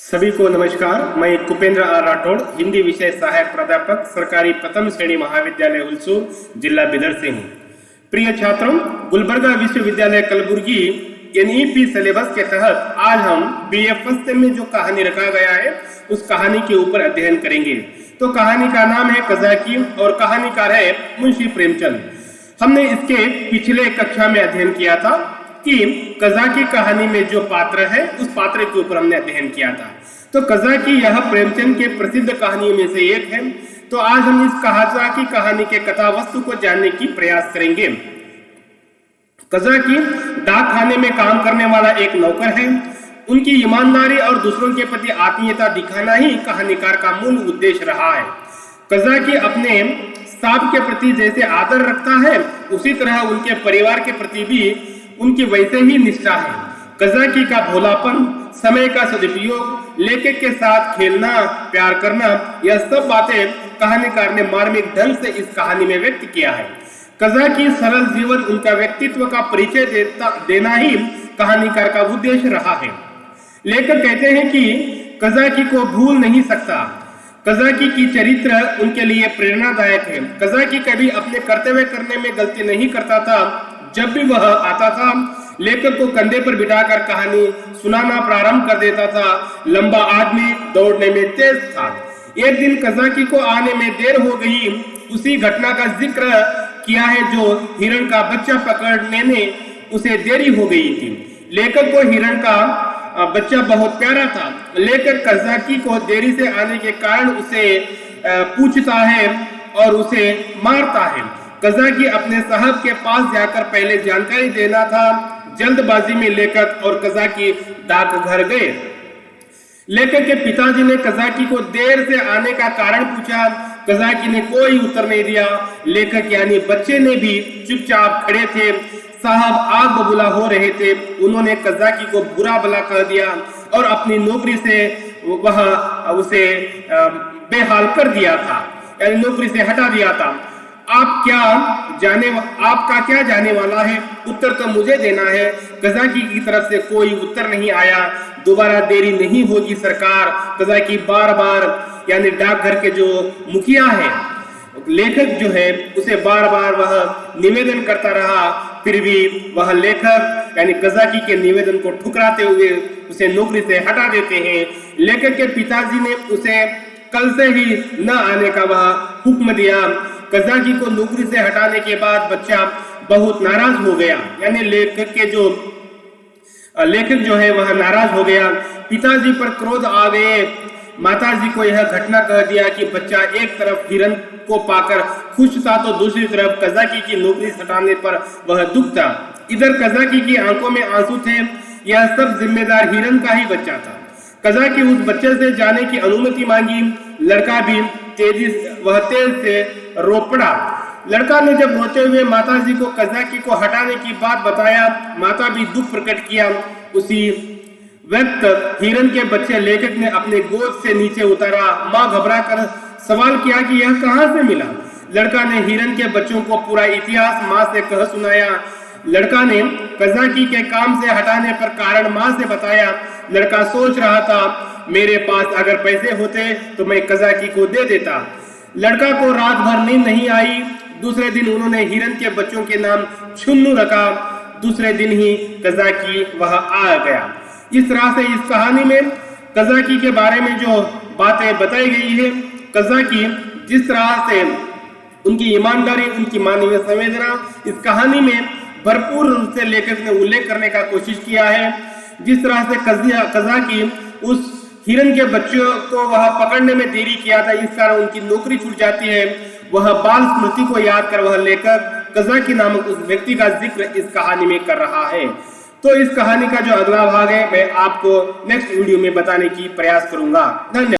सभी को नमस्कार। मैं कुपेंद्र आर राठौड़, हिंदी विषय सहायक प्राध्यापक, सरकारी प्रथम श्रेणी महाविद्यालय हुलसूर, जिला बिदर से हूँ। प्रिय छात्रों, गुलबर्गा विश्वविद्यालय कलबुर्गी NEP सिलेबस के तहत आज हम BA फर्स्ट सेम में जो कहानी रखा गया है उस कहानी के ऊपर अध्ययन करेंगे। तो कहानी का नाम है कज़ाकी और कहानीकार है मुंशी प्रेमचंद। हमने इसके पिछले कक्षा में अध्ययन किया था कि कज़ाकी कहानी में जो पात्र है उस पात्र के ऊपर हमने अध्ययन किया था। तो कज़ाकी यह प्रेमचंद के प्रसिद्ध कहानियों में से एक है। तो आज हम इस कज़ाकी कहानी के कथा वस्तु को जानने की प्रयास करेंगे। कज़ाकी डाक खाने में काम करने वाला एक नौकर है। उनकी ईमानदारी और दूसरों के प्रति आत्मीयता दिखाना ही कहानीकार का मूल उद्देश्य रहा है। कज़ाकी अपने स्टाफ के प्रति जैसे आदर रखता है उसी तरह उनके परिवार के प्रति भी उनकी वैसे ही निष्ठा है। कज़ाकी का भोलापन, समय का सदुपयोग, लेखक के साथ खेलना, प्यार करना, यह सब बातें कहानीकार ने मार्मिक ढंग से इस कहानी में व्यक्त किया है। कज़ाकी सरल जीवन, उनका व्यक्तित्व का परिचय देना ही कहानीकार का उद्देश्य रहा है। लेखक कहते हैं कि कज़ाकी को भूल नहीं सकता। कज़ाकी की चरित्र उनके लिए प्रेरणादायक है। कज़ाकी कभी अपने कर्तव्य करने में गलती नहीं करता था। जब भी वह आता था, लेखक को कंधे पर बिठाकर कहानी सुनाना प्रारंभ कर देता था। लंबा आदमी, दौड़ने में तेज था। एक दिन कज़ाकी को आने में देर हो गई। उसी घटना का जिक्र किया है जो हिरण का बच्चा पकड़ने में उसे देरी हो गई थी। लेखक को हिरण का बच्चा बहुत प्यारा था। लेखक कज़ाकी को देरी से आने के कारण उसे पूछता है और उसे मारता है। कज़ाकी अपने साहब के पास जाकर पहले जानकारी देना था। जल्दबाजी में लेखक और कज़ाकी डाकघर गए। लेखक के पिताजी ने कज़ाकी को देर से आने का कारण पूछा। कज़ाकी ने कोई उत्तर नहीं दिया। लेखक यानी बच्चे ने भी चुपचाप खड़े थे। साहब आग बबूला हो रहे थे। उन्होंने कज़ाकी को बुरा भला कह दिया और अपनी नौकरी से वह उसे बेहाल कर दिया था, यानी नौकरी से हटा दिया था। आपका क्या जाने वाला है? उत्तर तो मुझे देना है। कज़ाकी की तरफ से कोई उत्तर नहीं आया। दोबारा देरी नहीं होगी सरकार। कज़ाकी बार बार, यानी डाकघर के जो मुखिया है, लेखक जो है, उसे बार बार वह निवेदन करता रहा। फिर भी वह लेखक यानी कज़ाकी के निवेदन को ठुकराते हुए उसे नौकरी से हटा देते हैं। लेखक के पिताजी ने उसे कल से ही न आने का वह हुक्म दिया। कज़ाकी को नौकरी से हटाने के बाद बच्चा बहुत नाराज हो गया, यानी लेखक जो है वह नाराज हो गया। पिताजी पर क्रोध आ गए। माताजी को यह घटना कह दिया कि बच्चा एक तरफ हिरण को पाकर खुश था तो दूसरी तरफ कज़ाकी की नौकरी हटाने पर वह दुख था। इधर कज़ाकी की आंखों में आंसू थे। यह सब जिम्मेदार हिरण का ही बच्चा था। कज़ाकी उस बच्चे से जाने की अनुमति मांगी। लड़का भी तेज से रो पड़ा। लड़का ने जब रोते हुए माताजी को कज़ाकी को हटाने की बात बताया, माता भी दुख प्रकट किया। उसी वक्त हिरण के बच्चे लेखक ने अपने गोद से नीचे उतारा। माँ घबरा कर सवाल किया कि यह कहाँ से मिला। लड़का ने हिरण के बच्चों को पूरा इतिहास माँ से कह सुनाया। लड़का ने कज़ाकी के काम से हटाने पर कारण माँ से बताया। लड़का सोच रहा था, मेरे पास अगर पैसे होते तो मैं कज़ाकी को दे देता। लड़का को रात भर नींद नहीं आई। दूसरे दिन उन्होंने हिरण के बच्चों के नाम छुन्नू रखा। दूसरे दिन ही कज़ाकी वह आ गया। इस तरह से इस कहानी में कज़ाकी के बारे में जो बातें बताई गई है, कज़ाकी जिस तरह से उनकी ईमानदारी, उनकी मानवीय संवेदना इस कहानी में भरपूर रूप से लेखक ने उल्लेख करने का कोशिश किया है। जिस तरह से कज़ाकी उस हिरण के बच्चों को वह पकड़ने में देरी किया था, इस कारण उनकी नौकरी छूट जाती है। वह बाल स्मृति को याद कर वह लेखक कज़ाकी नामक उस व्यक्ति का जिक्र इस कहानी में कर रहा है। तो इस कहानी का जो अगला भाग है मैं आपको नेक्स्ट वीडियो में बताने की प्रयास करूंगा। धन्यवाद।